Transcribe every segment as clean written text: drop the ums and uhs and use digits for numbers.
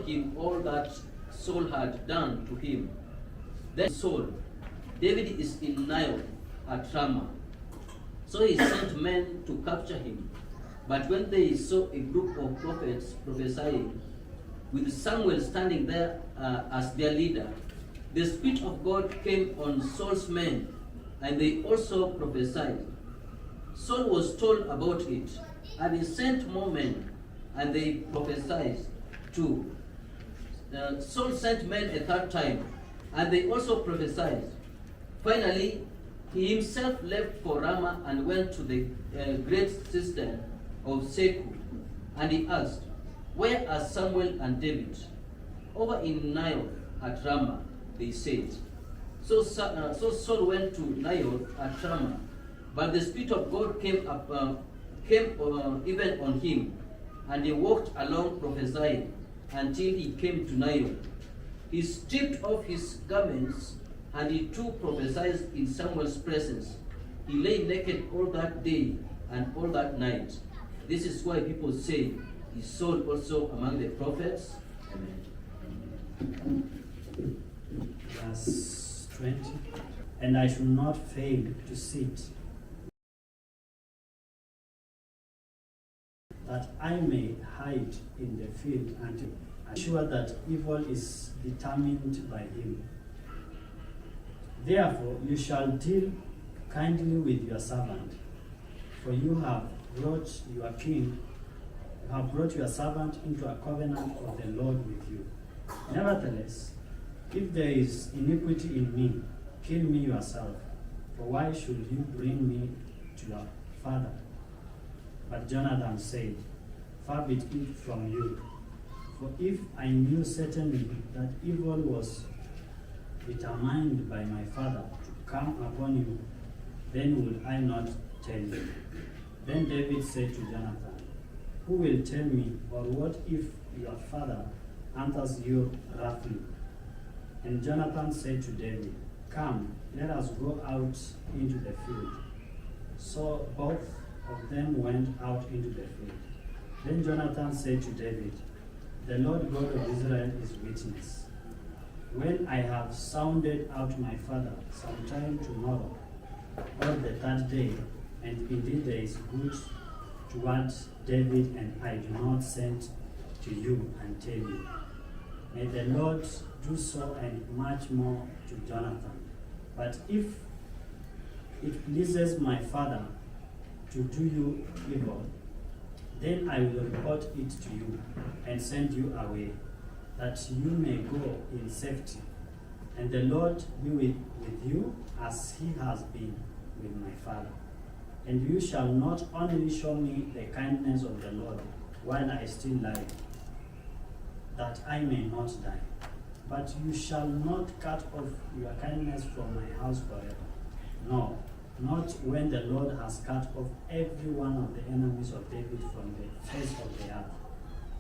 him all that Saul had done to him. Then Saul, David is in Naioth at Ramah. So he sent men to capture him. But when they saw a group of prophets prophesying, with Samuel standing there as their leader, the Spirit of God came on Saul's men, and they also prophesied. Saul was told about it, and he sent more men, and they prophesied too. Saul sent men a third time, and they also prophesied. Finally, he himself left for Ramah and went to the great cistern of Seku, and he asked, "Where are Samuel and David?" "Over in Naioth at Ramah," they said. So Saul went to Naioth at Ramah, but the Spirit of God came even on him, and he walked along prophesying until he came to Naioth. He stripped off his garments, and he too prophesied in Samuel's presence. He lay naked all that day and all that night. This is why people say, "Is Saul also among the prophets?" Amen. Verse 20. And I should not fail to sit, that I may hide in the field until I am sure that evil is determined by him. Therefore you shall deal kindly with your servant, for you have brought your servant into a covenant of the Lord with you. Nevertheless, if there is iniquity in me, kill me yourself, for why should you bring me to your father? But Jonathan said, "Far be it from you, for if I knew certainly that evil was determined by my father to come upon you, then would I not tell you." Then David said to Jonathan, "Who will tell me, or what if your father answers you roughly?" And Jonathan said to David, "Come, let us go out into the field." So both of them went out into the field. Then Jonathan said to David, "The Lord God of Israel is witness. When I have sounded out my father sometime tomorrow, or the third day, and indeed there is good toward David, and I do not send to you and tell you, may the Lord do so and much more to Jonathan. But if it pleases my father to do you evil, then I will report it to you and send you away, that you may go in safety. And the Lord be with you as he has been with my father. And you shall not only show me the kindness of the Lord while I still live, that I may not die, but you shall not cut off your kindness from my house forever. No, not when the Lord has cut off every one of the enemies of David from the face of the earth.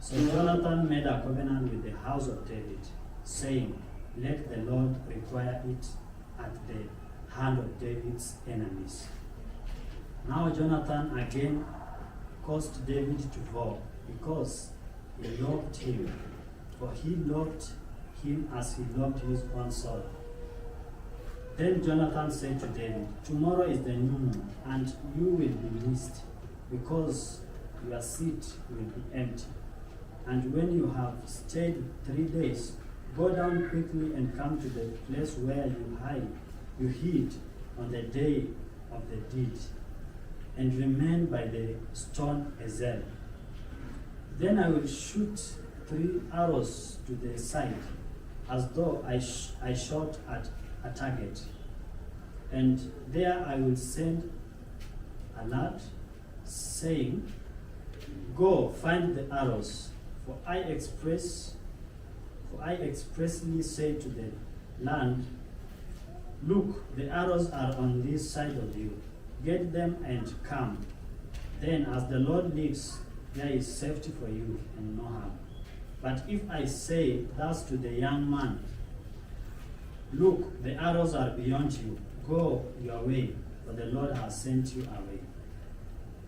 So Jonathan made a covenant with the house of David, saying, "Let the Lord require it at the hand of David's enemies." Now Jonathan again caused David to fall, because he loved him, for he loved him as he loved his own soul. Then Jonathan said to David, "Tomorrow is the new moon, and you will be missed, because your seat will be empty. And when you have stayed 3 days, go down quickly and come to the place where you hid on the day of the deed, and remain by the stone Ezel. Then I will shoot 3 arrows to the side, as though I shot at a target. And there I will send a lad, saying, Go, find the arrows, for I expressly say to the land, Look, the arrows are on this side of you. Get them and come. Then, as the Lord lives, there is safety for you and no harm. But if I say thus to the young man, Look, the arrows are beyond you, go your way, for the Lord has sent you away.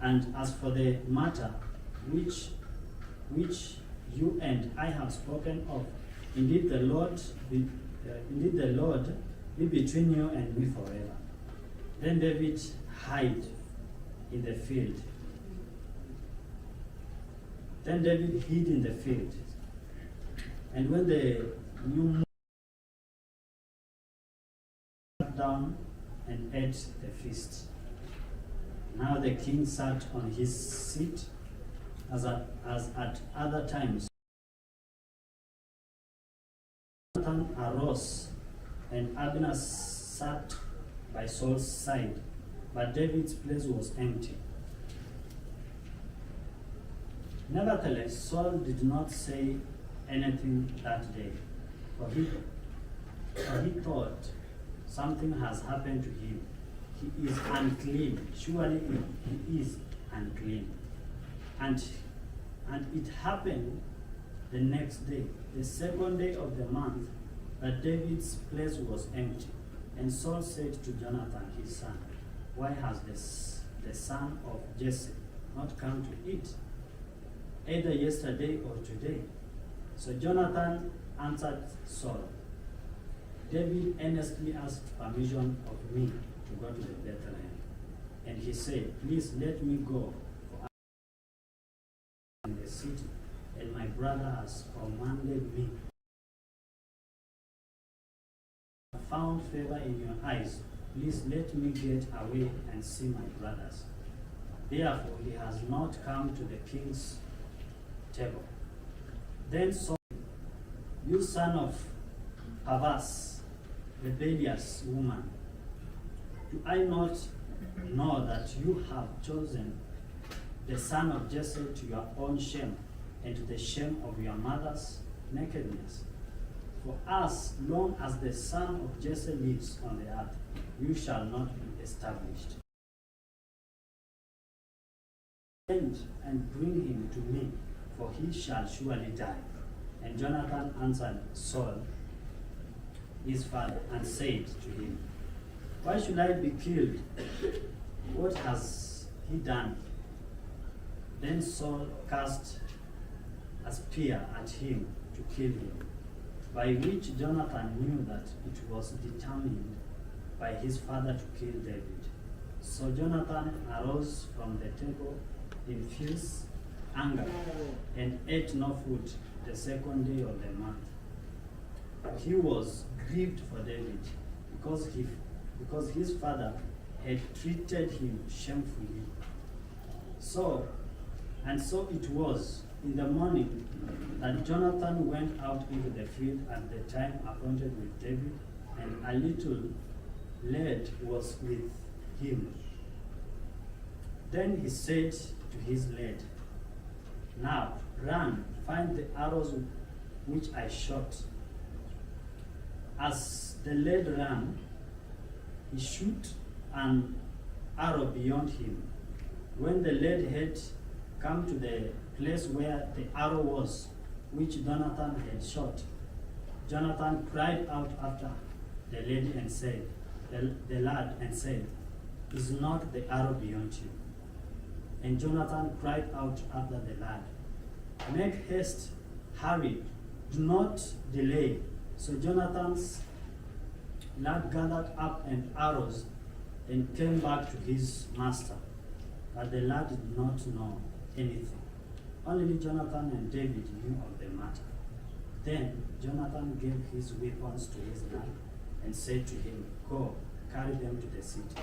And as for the matter which you and I have spoken of. Indeed, the Lord be between you and me forever. Then David hid in the field. Then David hid in the field. And when the new moon sat down and ate the feast. Now the king sat on his seat as at other times. Jonathan arose, and Abner sat by Saul's side, but David's place was empty. Nevertheless, Saul did not say anything that day, for he thought, something has happened to him. He is unclean. Surely he is unclean. And it happened the next day, the second day of the month, that David's place was empty. And Saul said to Jonathan, his son, why has the son of Jesse not come to eat, either yesterday or today? So Jonathan answered Saul, David earnestly asked permission of me to go to Bethlehem. And he said, please let me go, for I am in the city, and my brother has commanded me. I found favor in your eyes. Please let me get away and see my brothers. Therefore he has not come to the king's table. Then Saul, you son of perverse, rebellious woman, do I not know that you have chosen the son of Jesse to your own shame and to the shame of your mother's nakedness? For as long as the son of Jesse lives on the earth, you shall not be established. Send and bring him to me, for he shall surely die. And Jonathan answered Saul, his father, and said to him, why should I be killed? What has he done? Then Saul cast a spear at him to kill him, by which Jonathan knew that it was determined by his father to kill David. So Jonathan arose from the table in fierce anger and ate no food the second day of the month. He was grieved for David because his father had treated him shamefully. So it was in the morning that Jonathan went out into the field at the time appointed with David, and a little lad was with him. Then he said to his lad, now run, find the arrows which I shot. As the lad ran, he shot an arrow beyond him. When the lad had come to the place where the arrow was, which Jonathan had shot, Jonathan cried out after the lad and said, the lad and said, is not the arrow beyond you? And Jonathan cried out after the lad, make haste, hurry, do not delay. So Jonathan's lad gathered up and arrows and came back to his master. But the lad did not know anything. Only Jonathan and David knew of the matter. Then Jonathan gave his weapons to his lad and said to him, go, carry them to the city.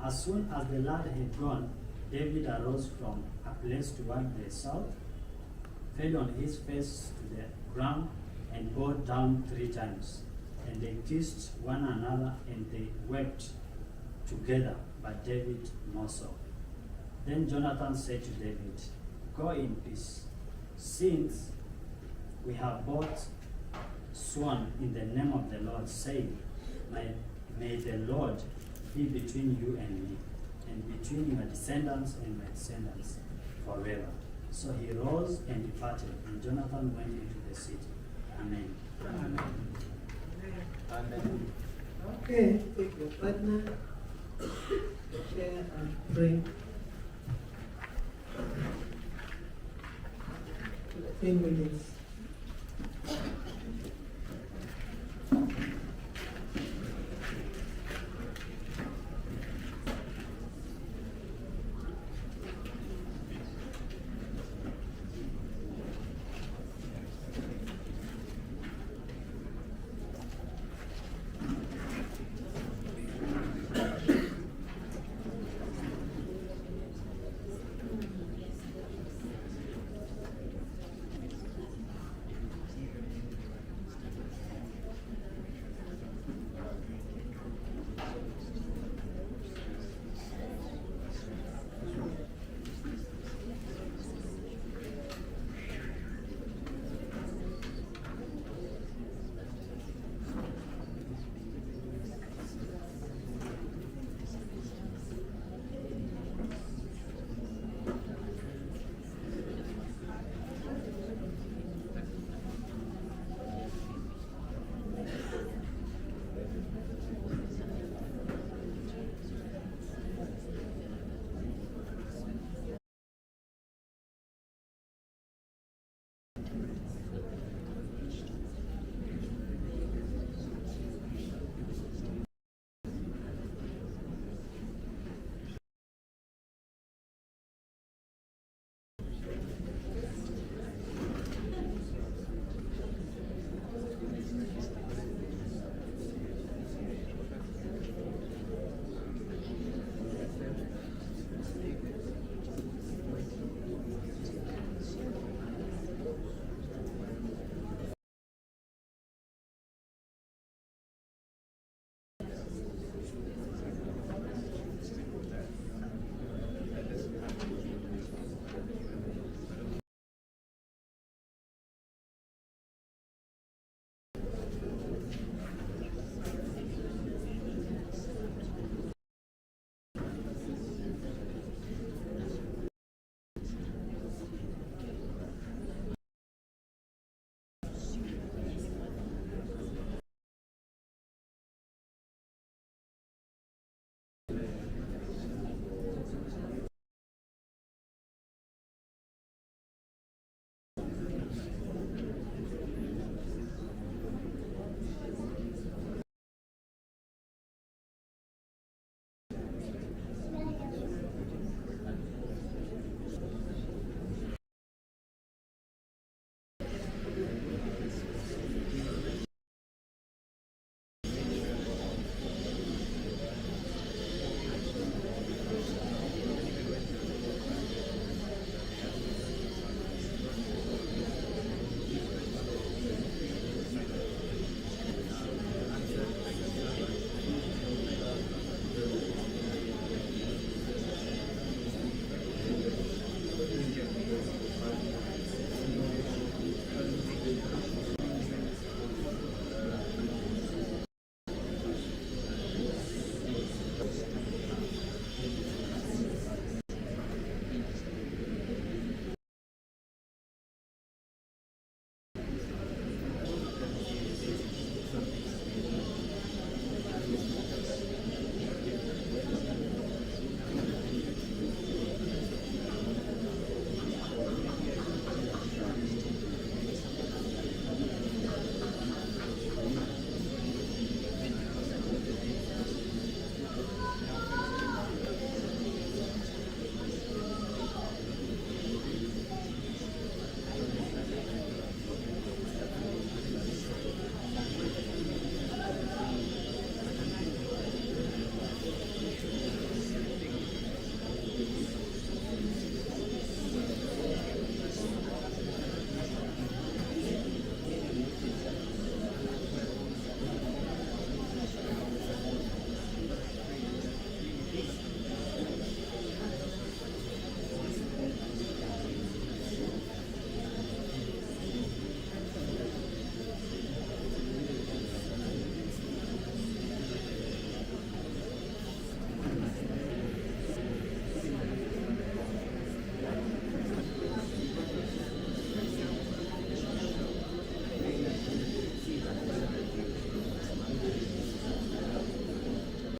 As soon as the lad had gone, David arose from a place toward the south, fell on his face to the ground, and bowed down 3 times. And they kissed one another, and they wept together, but David more so. Then Jonathan said to David, go in peace, since we have both sworn in the name of the Lord, saying, may the Lord be between you and me, and between your descendants and my descendants forever. So he rose and departed, and Jonathan went into the city. Amen. Amen. Amen. Okay, take your partner, share and pray. 15 minutes.